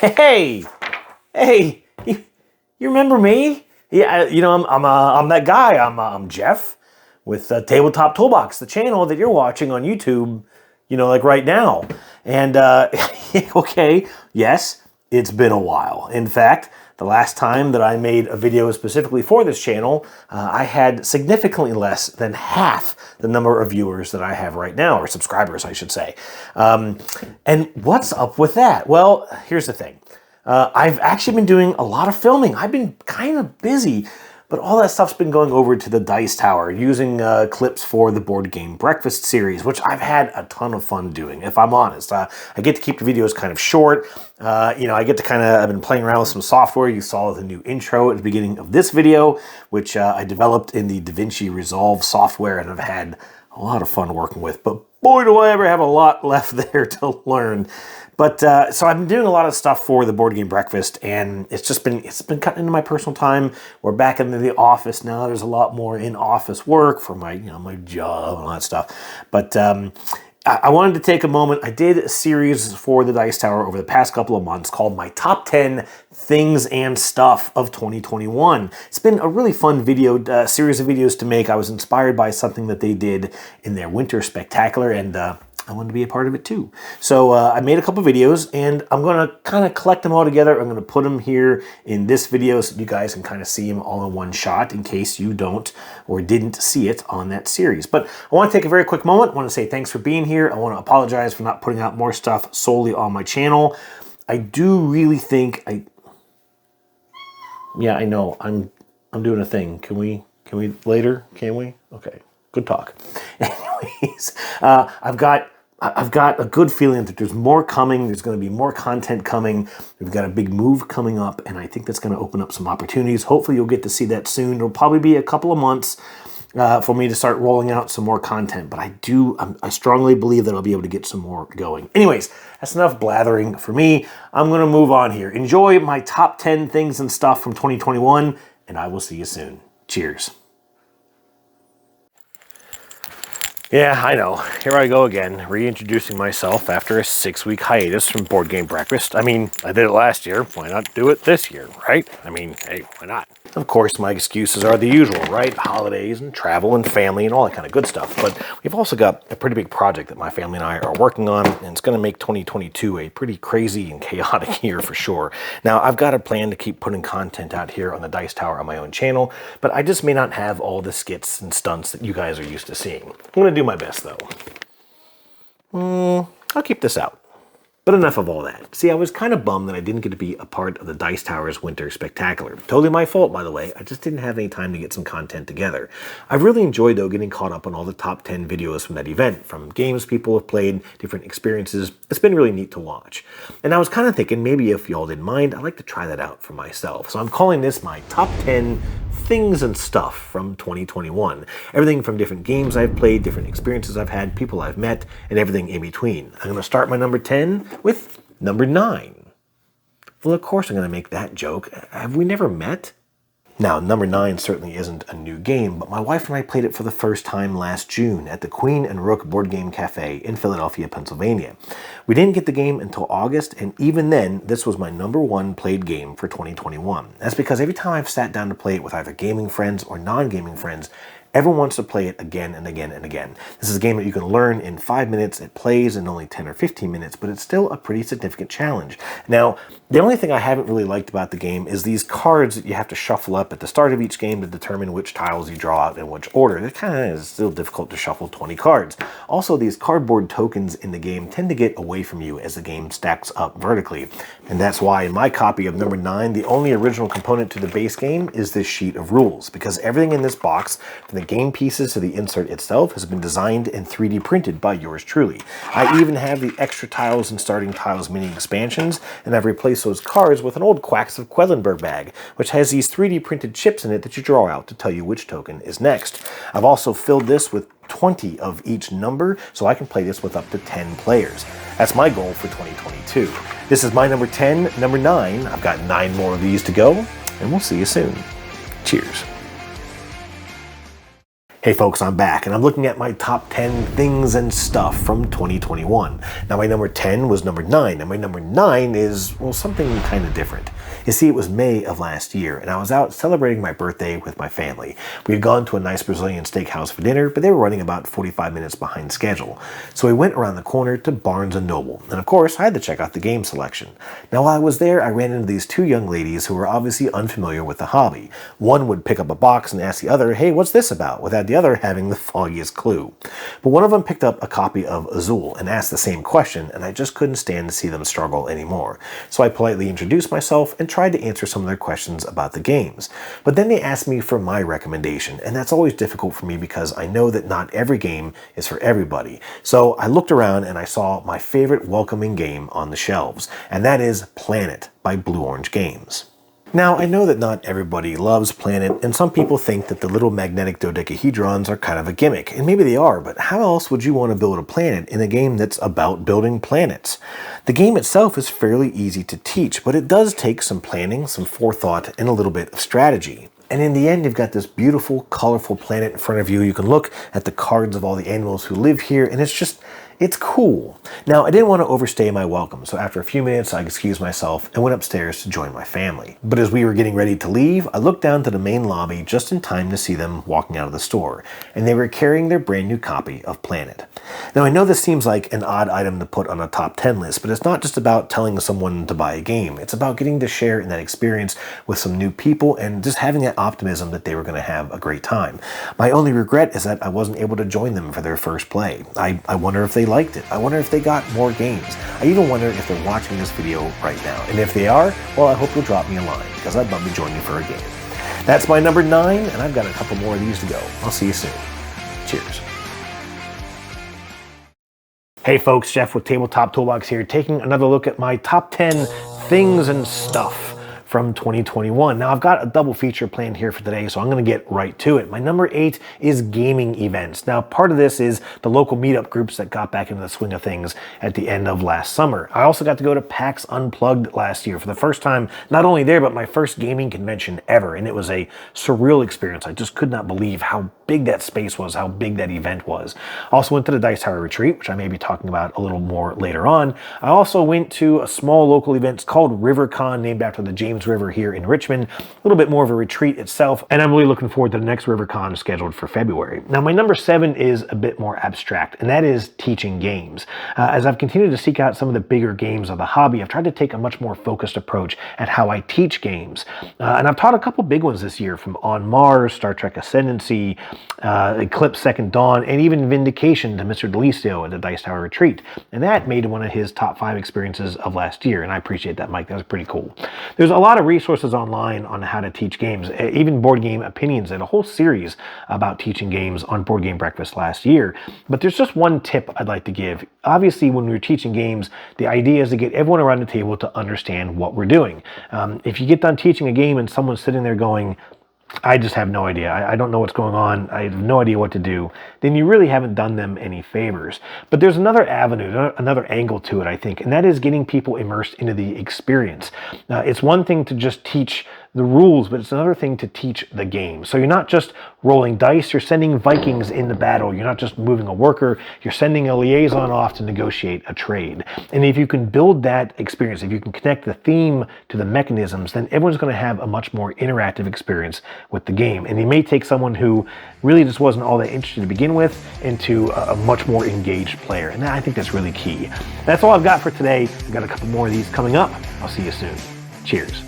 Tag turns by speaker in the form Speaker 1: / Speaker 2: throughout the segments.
Speaker 1: Hey, hey, you remember me? Yeah, you know, I'm that guy. I'm Jeff with Tabletop Toolbox, the channel that you're watching on YouTube, you know, like right now. And, okay, yes, it's been a while. In fact, the last time that I made a video specifically for this channel, I had significantly less than half the number of viewers that I have right now, or subscribers, I should say. And what's up with that? Well, here's the thing. I've actually been doing a lot of filming. I've been kind of busy, but all that stuff's been going over to the Dice Tower, using clips for the Board Game Breakfast series, which I've had a ton of fun doing, if I'm honest. I get to keep the videos kind of short. You know, I get to I've been playing around with some software. You saw the new intro at the beginning of this video, which I developed in the DaVinci Resolve software, and I've had a lot of fun working with. But boy, do I ever have a lot left there to learn. But so I've been doing a lot of stuff for the Board Game Breakfast, and it's been cutting into my personal time. We're back into the office now. There's a lot more in-office work for my, my job and all that stuff. But I wanted to take a moment. I did a series for the Dice Tower over the past couple of months called My Top 10 Things and Stuff of 2021. It's been a really fun series of videos to make. I was inspired by something that they did in their Winter Spectacular, and I wanted to be a part of it too. So I made a couple videos, and I'm going to kind of collect them all together. I'm going to put them here in this video so you guys can kind of see them all in one shot in case you don't or didn't see it on that series. But I want to take a very quick moment. I want to say thanks for being here. I want to apologize for not putting out more stuff solely on my channel. I do really think yeah, I know. I'm doing a thing. Can we later? Can we? Okay. Good talk. Anyways, I've got a good feeling that there's more coming. There's going to be more content coming. We've got a big move coming up, and I think that's going to open up some opportunities. Hopefully you'll get to see that soon. It'll probably be a couple of months for me to start rolling out some more content, but I strongly believe that I'll be able to get some more going. Anyways, that's enough blathering for me. I'm going to move on here. Enjoy my top 10 things and stuff from 2021, and I will see you soon. Cheers. Yeah, I know. Here I go again, reintroducing myself after a 6-week hiatus from Board Game Breakfast. I mean, I did it last year. Why not do it this year, right? I mean, hey, why not? Of course, my excuses are the usual, right? Holidays and travel and family and all that kind of good stuff. But we've also got a pretty big project that my family and I are working on, and it's going to make 2022 a pretty crazy and chaotic year for sure. Now, I've got a plan to keep putting content out here on the Dice Tower on my own channel, but I just may not have all the skits and stunts that you guys are used to seeing. I'm going to do my best, though. I'll keep this out. But enough of all that. See, I was kind of bummed that I didn't get to be a part of the Dice Tower's Winter Spectacular. Totally my fault, by the way. I just didn't have any time to get some content together. I've really enjoyed, though, getting caught up on all the top 10 videos from that event, from games people have played, different experiences. It's been really neat to watch. And I was kind of thinking, maybe if y'all didn't mind, I'd like to try that out for myself. So I'm calling this my Top 10 Things and Stuff from 2021. Everything from different games I've played, different experiences I've had, people I've met, and everything in between. I'm going to start my number 10 with number 9. Well, of course I'm going to make that joke. Have we never met? Now, number 9 certainly isn't a new game, but my wife and I played it for the first time last June at the Queen and Rook Board Game Cafe in Philadelphia, Pennsylvania. We didn't get the game until August, and even then, this was my number 1 played game for 2021. That's because every time I've sat down to play it with either gaming friends or non-gaming friends, everyone wants to play it again and again and again. This is a game that you can learn in 5 minutes. It plays in only 10 or 15 minutes, but it's still a pretty significant challenge. Now, the only thing I haven't really liked about the game is these cards that you have to shuffle up at the start of each game to determine which tiles you draw out in which order. It kind of is still difficult to shuffle 20 cards. Also, these cardboard tokens in the game tend to get away from you as the game stacks up vertically. And that's why in my copy of number 9, the only original component to the base game is this sheet of rules, because everything in this box, from the game pieces to the insert itself, has been designed and 3D printed by yours truly. I even have the extra tiles and starting tiles mini expansions, and I've replaced those cards with an old Quacks of Quellenberg bag, which has these 3D printed chips in it that you draw out to tell you which token is next. I've also filled this with 20 of each number, so I can play this with up to 10 players. That's my goal for 2022. This is my number 10. Number 9, I've got 9 more of these to go, and we'll see you soon. Cheers. Hey folks, I'm back and I'm looking at my top 10 things and stuff from 2021. Now my number 10 was number 9, and my number 9 is, well, something kind of different. You see, it was May of last year and I was out celebrating my birthday with my family. We had gone to a nice Brazilian steakhouse for dinner, but they were running about 45 minutes behind schedule. So we went around the corner to Barnes & Noble, and of course I had to check out the game selection. Now while I was there, I ran into these two young ladies who were obviously unfamiliar with the hobby. One would pick up a box and ask the other, hey, what's this about? Without the other having the foggiest clue. But one of them picked up a copy of Azul and asked the same question, and I just couldn't stand to see them struggle anymore. So I politely introduced myself and tried to answer some of their questions about the games. But then they asked me for my recommendation, and that's always difficult for me because I know that not every game is for everybody. So I looked around and I saw my favorite welcoming game on the shelves, and that is Planet by Blue Orange Games. Now, I know that not everybody loves Planet, and some people think that the little magnetic dodecahedrons are kind of a gimmick, and maybe they are, but how else would you want to build a planet in a game that's about building planets? The game itself is fairly easy to teach, but it does take some planning, some forethought, and a little bit of strategy. And in the end, you've got this beautiful, colorful planet in front of you. You can look at the cards of all the animals who live here, and it's cool. Now, I didn't want to overstay my welcome, so after a few minutes, I excused myself and went upstairs to join my family. But as we were getting ready to leave, I looked down to the main lobby just in time to see them walking out of the store, and they were carrying their brand new copy of Planet. Now, I know this seems like an odd item to put on a top 10 list, but it's not just about telling someone to buy a game. It's about getting to share in that experience with some new people and just having that optimism that they were going to have a great time. My only regret is that I wasn't able to join them for their first play. I wonder if they liked it. I wonder if they got more games. I even wonder if they're watching this video right now. And if they are, well, I hope you'll drop me a line, because I'd love to join you for a game. That's my number 9, and I've got a couple more of these to go. I'll see you soon. Cheers. Hey folks, Jeff with Tabletop Toolbox here, taking another look at my top 10 things and stuff from 2021. Now I've got a double feature planned here for today, so I'm going to get right to it. My number 8 is gaming events. Now part of this is the local meetup groups that got back into the swing of things at the end of last summer. I also got to go to PAX Unplugged last year for the first time, not only there, but my first gaming convention ever, and it was a surreal experience. I just could not believe how big that space was, how big that event was. I also went to the Dice Tower Retreat, which I may be talking about a little more later on. I also went to a small local event called RiverCon, named after the James River here in Richmond. A little bit more of a retreat itself, and I'm really looking forward to the next RiverCon scheduled for February. Now my number 7 is a bit more abstract, and that is teaching games. As I've continued to seek out some of the bigger games of the hobby, I've tried to take a much more focused approach at how I teach games. And I've taught a couple big ones this year, from On Mars, Star Trek Ascendancy, Eclipse Second Dawn, and even Vindication to Mr. DeLisio at the Dice Tower Retreat. And that made one of his top 5 experiences of last year, and I appreciate that, Mike. That was pretty cool. There's a lot of resources online on how to teach games. Even Board Game Opinions did a whole series about teaching games on Board Game Breakfast last year. But there's just one tip I'd like to give. Obviously, when we're teaching games, the idea is to get everyone around the table to understand what we're doing. If you get done teaching a game and someone's sitting there going, I just have no idea. I don't know what's going on. I have no idea what to do. Then you really haven't done them any favors. But there's another avenue, another angle to it, I think, and that is getting people immersed into the experience. It's one thing to just teach the rules, but it's another thing to teach the game. So you're not just rolling dice, you're sending Vikings into battle. You're not just moving a worker, you're sending a liaison off to negotiate a trade. And if you can build that experience, if you can connect the theme to the mechanisms, then everyone's going to have a much more interactive experience with the game. And you may take someone who really just wasn't all that interested to begin with into a much more engaged player. And I think that's really key. That's all I've got for today. I've got a couple more of these coming up. I'll see you soon. Cheers.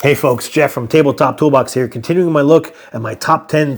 Speaker 1: Hey folks, Jeff from Tabletop Toolbox here, continuing my look at my top 10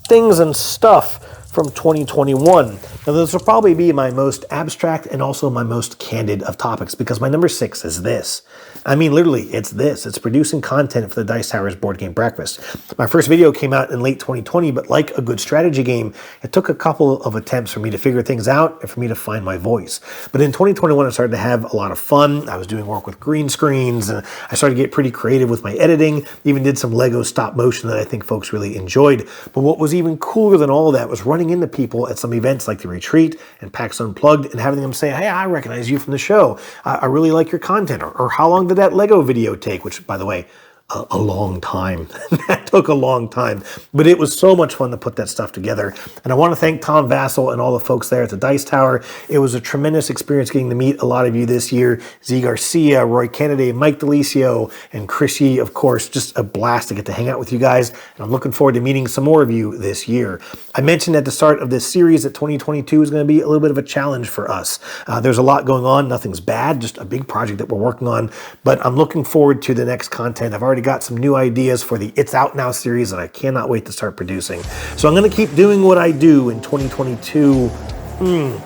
Speaker 1: things and stuff from 2021. Now this will probably be my most abstract and also my most candid of topics, because my number 6 is this. I mean, literally, it's this. It's producing content for the Dice Tower's Board Game Breakfast. My first video came out in late 2020, but like a good strategy game, it took a couple of attempts for me to figure things out and for me to find my voice. But in 2021, I started to have a lot of fun. I was doing work with green screens, and I started to get pretty creative with my editing, even did some Lego stop motion that I think folks really enjoyed. But what was even cooler than all of that was running into people at some events like the Retreat and PAX Unplugged and having them say, hey, I recognize you from the show. I really like your content. Or how long did that Lego video take? Which, by the way, a long time. That took a long time, but it was so much fun to put that stuff together. And I want to thank Tom Vassell and all the folks there at the Dice Tower. It was a tremendous experience getting to meet a lot of you this year. Z Garcia, Roy Kennedy, Mike DeLisio, and Chris Yee, of course. Just a blast to get to hang out with you guys. And I'm looking forward to meeting some more of you this year. I mentioned at the start of this series that 2022 is going to be a little bit of a challenge for us. There's a lot going on. Nothing's bad, just a big project that we're working on. But I'm looking forward to the next content. I've already got some new ideas for the It's Out Now series that I cannot wait to start producing. So I'm going to keep doing what I do in 2022.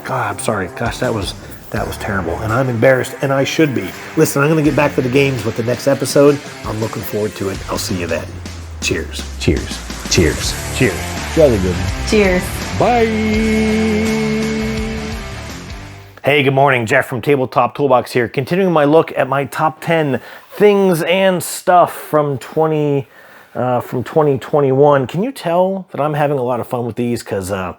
Speaker 1: God, I'm sorry. Gosh, that was terrible. And I'm embarrassed, and I should be. Listen, I'm going to get back to the games with the next episode. I'm looking forward to it. I'll see you then. Cheers. Cheers. Cheers. Cheers. Jolly good.
Speaker 2: Cheers.
Speaker 1: Bye. Hey, good morning. Jeff from Tabletop Toolbox here, continuing my look at my top 10 things and stuff from 2021. Can you tell that I'm having a lot of fun with these? Because I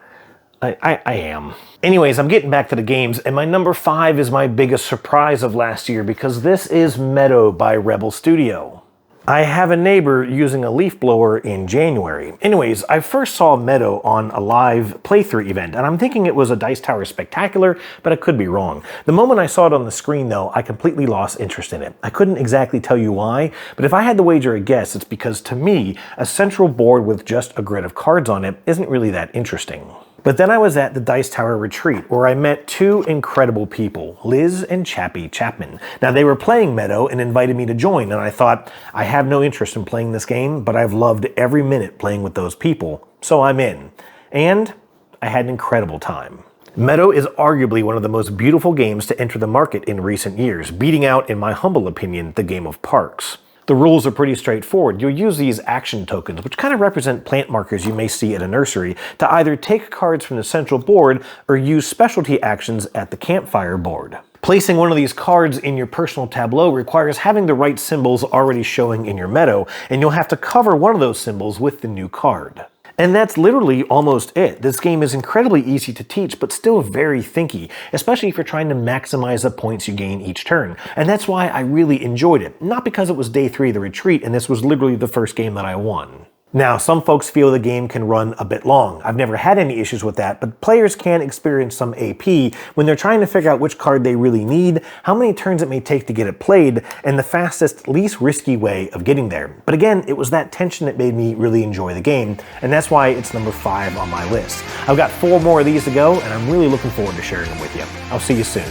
Speaker 1: am. Anyways, I'm getting back to the games, and my number 5 is my biggest surprise of last year because this is Meadow by Rebel Studio. I have a neighbor using a leaf blower in January. Anyways, I first saw Meadow on a live playthrough event, and I'm thinking it was a Dice Tower Spectacular, but I could be wrong. The moment I saw it on the screen, though, I completely lost interest in it. I couldn't exactly tell you why, but if I had to wager a guess, it's because to me, a central board with just a grid of cards on it isn't really that interesting. But then I was at the Dice Tower retreat where I met two incredible people, Liz and Chappie Chapman. Now they were playing Meadow and invited me to join, and I thought, I have no interest in playing this game, but I've loved every minute playing with those people, so I'm in. And I had an incredible time. Meadow is arguably one of the most beautiful games to enter the market in recent years, beating out, in my humble opinion, the game of Parks. The rules are pretty straightforward. You'll use these action tokens, which kind of represent plant markers you may see at a nursery, to either take cards from the central board or use specialty actions at the campfire board. Placing one of these cards in your personal tableau requires having the right symbols already showing in your Meadow, and you'll have to cover one of those symbols with the new card. And that's literally almost it. This game is incredibly easy to teach, but still very thinky, especially if you're trying to maximize the points you gain each turn. And that's why I really enjoyed it. Not because it was day 3 of the retreat, and this was literally the first game that I won. Now, some folks feel the game can run a bit long. I've never had any issues with that, but players can experience some AP when they're trying to figure out which card they really need, how many turns it may take to get it played, and the fastest, least risky way of getting there. But again, it was that tension that made me really enjoy the game, and that's why it's number 5 on my list. I've got 4 more of these to go, and I'm really looking forward to sharing them with you. I'll see you soon.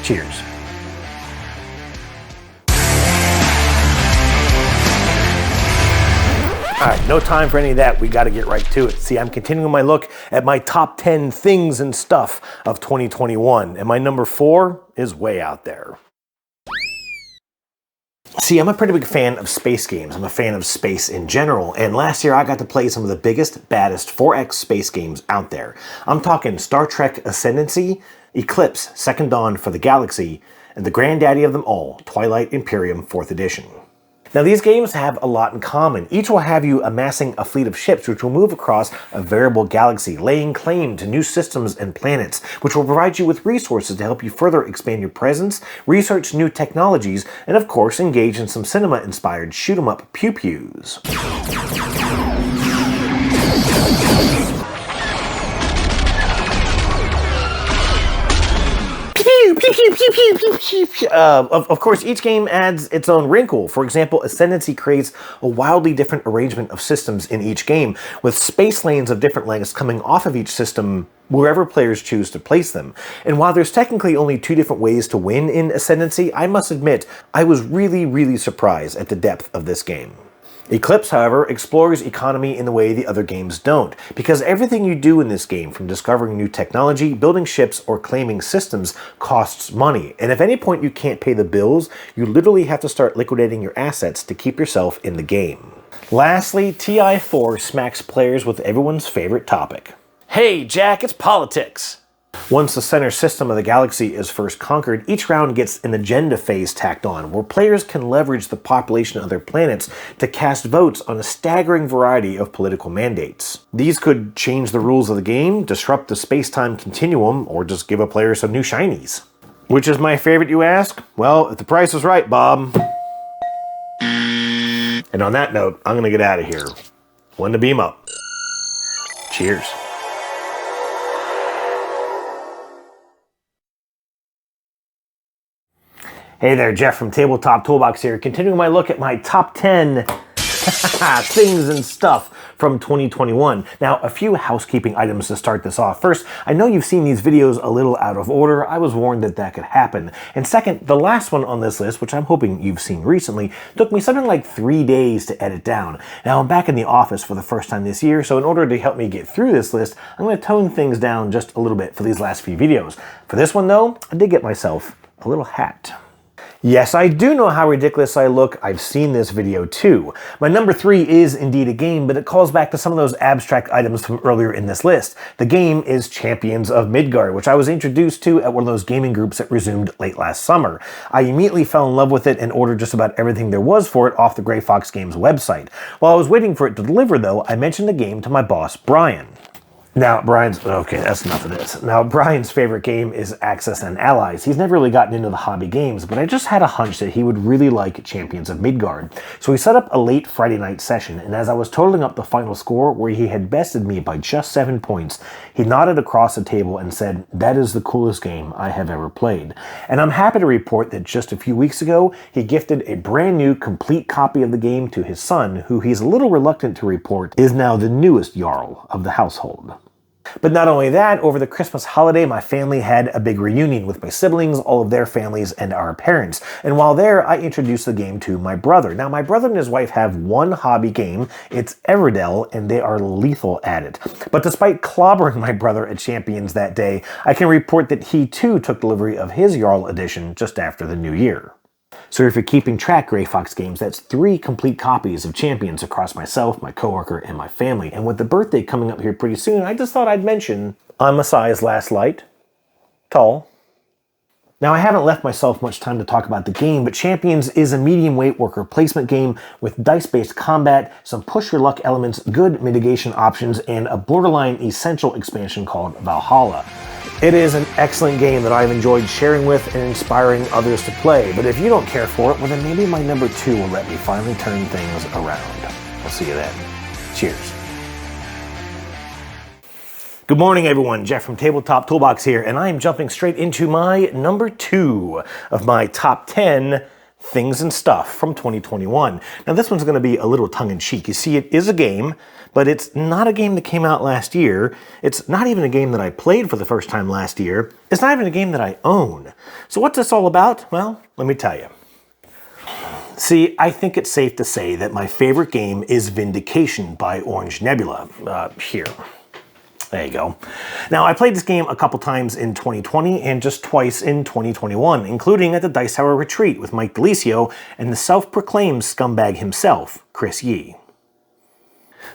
Speaker 1: Cheers. All right, no time for any of that. We got to get right to it. See, I'm continuing my look at my top 10 things and stuff of 2021, and my number 4 is way out there. See, I'm a pretty big fan of space games. I'm a fan of space in general, and last year I got to play some of the biggest, baddest 4X space games out there. I'm talking Star Trek Ascendancy, Eclipse, Second Dawn for the Galaxy, and the granddaddy of them all, Twilight Imperium 4th Edition. Now these games have a lot in common. Each will have you amassing a fleet of ships which will move across a variable galaxy, laying claim to new systems and planets, which will provide you with resources to help you further expand your presence, research new technologies, and of course engage in some cinema-inspired shoot-'em-up pew-pews. Of course, each game adds its own wrinkle. For example, Ascendancy creates a wildly different arrangement of systems in each game, with space lanes of different lengths coming off of each system wherever players choose to place them. And while there's technically only 2 different ways to win in Ascendancy, I must admit, I was really surprised at the depth of this game. Eclipse, however, explores economy in the way the other games don't, because everything you do in this game, from discovering new technology, building ships, or claiming systems, costs money. And if at any point you can't pay the bills, you literally have to start liquidating your assets to keep yourself in the game. Lastly, TI4 smacks players with everyone's favorite topic. Hey, Jack, it's politics! Once the center system of the galaxy is first conquered, each round gets an agenda phase tacked on, where players can leverage the population of their planets to cast votes on a staggering variety of political mandates. These could change the rules of the game, disrupt the space-time continuum, or just give a player some new shinies. Which is my favorite, you ask? Well, if the price is right, Bob. And on that note, I'm gonna get out of here. One to beam up. Cheers. Hey there, Jeff from Tabletop Toolbox here, continuing my look at my top 10 things and stuff from 2021. Now, a few housekeeping items to start this off. First, I know you've seen these videos a little out of order. I was warned that that could happen. And second, the last one on this list, which I'm hoping you've seen recently, took me something like 3 days to edit down. Now, I'm back in the office for the first time this year, so in order to help me get through this list, I'm going to tone things down just a little bit for these last few videos. For this one, though, I did get myself a little hat. Yes, I do know how ridiculous I look. I've seen this video too. My number 3 is indeed a game, but it calls back to some of those abstract items from earlier in this list. The game is Champions of Midgard, which I was introduced to at one of those gaming groups that resumed late last summer. I immediately fell in love with it and ordered just about everything there was for it off the Gray Fox Games website. While I was waiting for it to deliver though, I mentioned the game to my boss, Brian. Now, okay, that's enough of this. Now, Brian's favorite game is Axis and Allies. He's never really gotten into the hobby games, but I just had a hunch that he would really like Champions of Midgard. So we set up a late Friday night session, and as I was totaling up the final score, where he had bested me by just 7 points, he nodded across the table and said, "That is the coolest game I have ever played." And I'm happy to report that just a few weeks ago, he gifted a brand new complete copy of the game to his son, who he's a little reluctant to report is now the newest Jarl of the household. But not only that, over the Christmas holiday, my family had a big reunion with my siblings, all of their families, and our parents. And while there, I introduced the game to my brother. Now, my brother and his wife have one hobby game. It's Everdell, and they are lethal at it. But despite clobbering my brother at Champions that day, I can report that he too took delivery of his Jarl edition just after the new year. So if you're keeping track, Gray Fox Games, that's 3 complete copies of Champions across myself, my coworker, and my family. And with the birthday coming up here pretty soon, I just thought I'd mention I'm a size last light, tall. Now, I haven't left myself much time to talk about the game, but Champions is a medium weight worker placement game with dice-based combat, some push-your-luck elements, good mitigation options, and a borderline essential expansion called Valhalla. It is an excellent game that I've enjoyed sharing with and inspiring others to play, but if you don't care for it, well then maybe my number 2 will let me finally turn things around. I'll see you then. Cheers. Good morning, everyone. Jeff from Tabletop Toolbox here, and I am jumping straight into my number 2 of my top 10 things and stuff from 2021. Now, this one's going to be a little tongue-in-cheek. You see, it is a game, but it's not a game that came out last year. It's not even a game that I played for the first time last year. It's not even a game that I own. So what's this all about? Well, let me tell you. See, I think it's safe to say that my favorite game is Vindication by Orange Nebula. Here. There you go. Now, I played this game a couple times in 2020 and just twice in 2021, including at the Dice Tower Retreat with Mike DeLisio and the self-proclaimed scumbag himself, Chris Yee.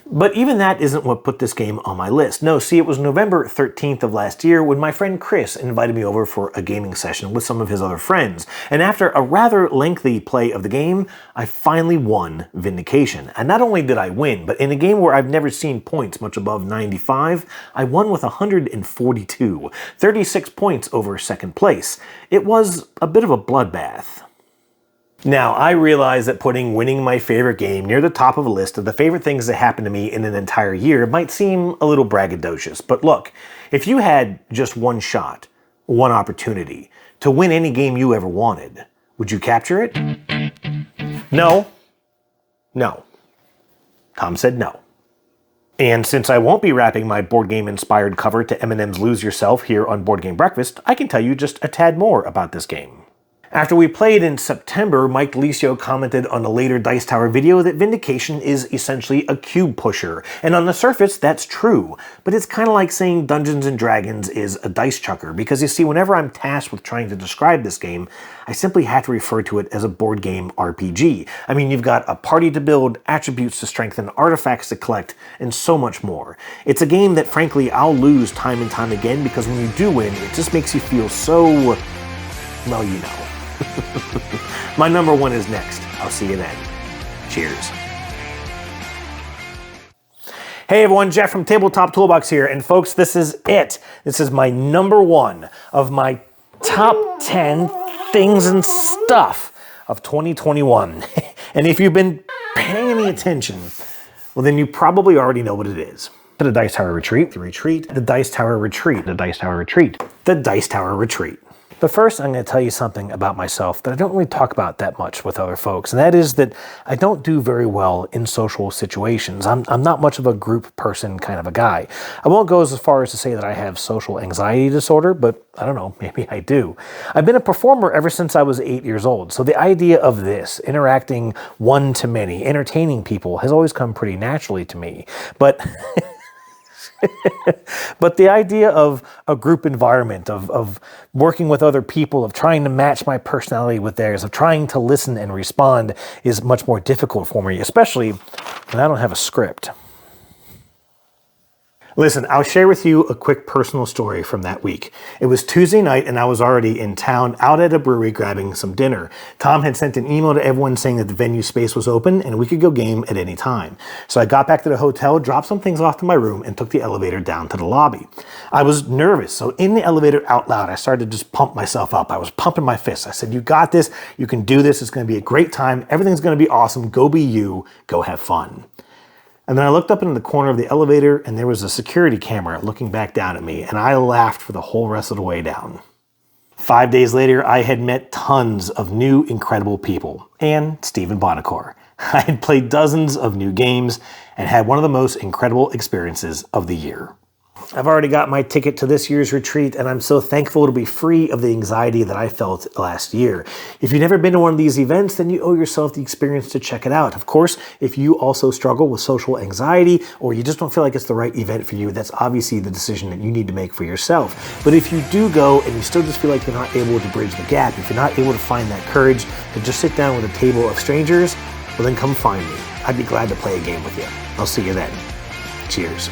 Speaker 1: But even that isn't what put this game on my list. No, see, it was November 13th of last year when my friend Chris invited me over for a gaming session with some of his other friends. And after a rather lengthy play of the game, I finally won Vindication. And not only did I win, but in a game where I've never seen points much above 95, I won with 142, 36 points over second place. It was a bit of a bloodbath. Now, I realize that putting winning my favorite game near the top of a list of the favorite things that happened to me in an entire year might seem a little braggadocious, but look, if you had just one shot, one opportunity, to win any game you ever wanted, would you capture it? No. No. Tom said no. And since I won't be wrapping my board game-inspired cover to Eminem's Lose Yourself here on Board Game Breakfast, I can tell you just a tad more about this game. After we played in September, Mike DeLisio commented on a later Dice Tower video that Vindication is essentially a cube pusher, and on the surface, that's true. But it's kind of like saying Dungeons & Dragons is a dice chucker, because you see, whenever I'm tasked with trying to describe this game, I simply have to refer to it as a board game RPG. I mean, you've got a party to build, attributes to strengthen, artifacts to collect, and so much more. It's a game that, frankly, I'll lose time and time again, because when you do win, it just makes you feel so, well, you know. My number 1 is next. I'll see you then. Cheers. Hey everyone, Jeff from Tabletop Toolbox here, and folks, this is it. This is my number 1 of my top 10 things and stuff of 2021. And if you've been paying any attention, well then you probably already know what it is. The Dice Tower Retreat, the Retreat, the Dice Tower Retreat, the Dice Tower Retreat, the Dice Tower Retreat. But first, I'm going to tell you something about myself that I don't really talk about that much with other folks, and that is that I don't do very well in social situations. I'm not much of a group person kind of a guy. I won't go as far as to say that I have social anxiety disorder, but I don't know, maybe I do. I've been a performer ever since I was 8 years old, so the idea of this, interacting one-to-many, entertaining people, has always come pretty naturally to me. But but the idea of a group environment, of working with other people, of trying to match my personality with theirs, of trying to listen and respond is much more difficult for me, especially when I don't have a script. Listen, I'll share with you a quick personal story from that week. It was Tuesday night and I was already in town out at a brewery grabbing some dinner. Tom had sent an email to everyone saying that the venue space was open and we could go game at any time. So I got back to the hotel, dropped some things off to my room, and took the elevator down to the lobby. I was nervous, so in the elevator out loud, I started to just pump myself up. I was pumping my fists. I said, you got this, you can do this, it's gonna be a great time, everything's gonna be awesome, go be you, go have fun. And then I looked up into the corner of the elevator and there was a security camera looking back down at me, and I laughed for the whole rest of the way down. 5 days later, I had met tons of new incredible people and Stephen Bonacore. I had played dozens of new games and had one of the most incredible experiences of the year. I've already got my ticket to this year's retreat, and I'm so thankful to be free of the anxiety that I felt last year. If you've never been to one of these events, then you owe yourself the experience to check it out. Of course, if you also struggle with social anxiety, or you just don't feel like it's the right event for you, that's obviously the decision that you need to make for yourself. But if you do go and you still just feel like you're not able to bridge the gap, if you're not able to find that courage to just sit down with a table of strangers, well then come find me. I'd be glad to play a game with you. I'll see you then. Cheers.